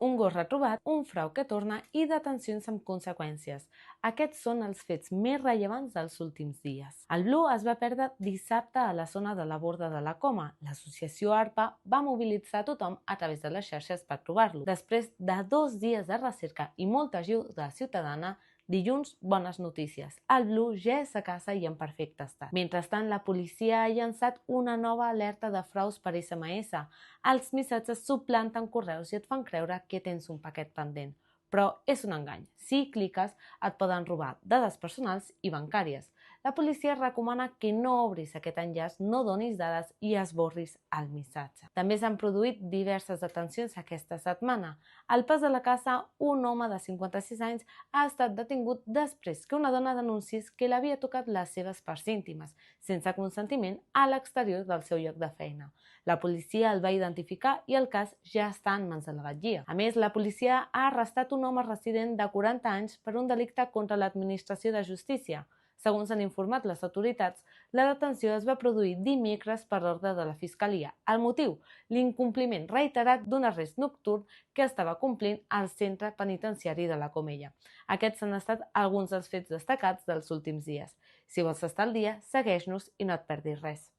un gos retrobat, un frau que torna i detencions amb conseqüències. Aquests són els fets més rellevants dels últims dies. El Blue es va perdre dissabte a la zona de la Borda de la Coma. L'associació ARPA va mobilitzar tothom a través de les xarxes per trobar-lo. Després de 2 dies de recerca i molta ajuda ciutadana, dilluns, bones notícies. El Blue ja és a casa i en perfecte estat. Mentrestant, la policia ha llançat una nova alerta de fraus per SMS. Els missatges suplanten correus i et fan creure que tens un paquet pendent. Però és un engany. Si cliques, et poden robar dades personals i bancàries. La policia recomana que no obris aquest enllaç, no donis dades i esborris el missatge. També s'han produït diverses detencions aquesta setmana. Al pas de la casa, un home de 56 anys ha estat detingut després que una dona denunciés que l'havia tocat les seves parts íntimes, sense consentiment, a l'exterior del seu lloc de feina. La policia el va identificar i el cas ja està en mans de la batllia. A més, la policia ha arrestat un home resident de 40 anys per un delicte contra l'administració de justícia. Segons han informat les autoritats, la detenció es va produir dimecres per ordre de la Fiscalia. El motiu? L'incompliment reiterat d'un arrest nocturn que estava complint al centre penitenciari de la Comella. Aquests han estat alguns dels fets destacats dels últims dies. Si vols estar al dia, segueix-nos i no et perdis res.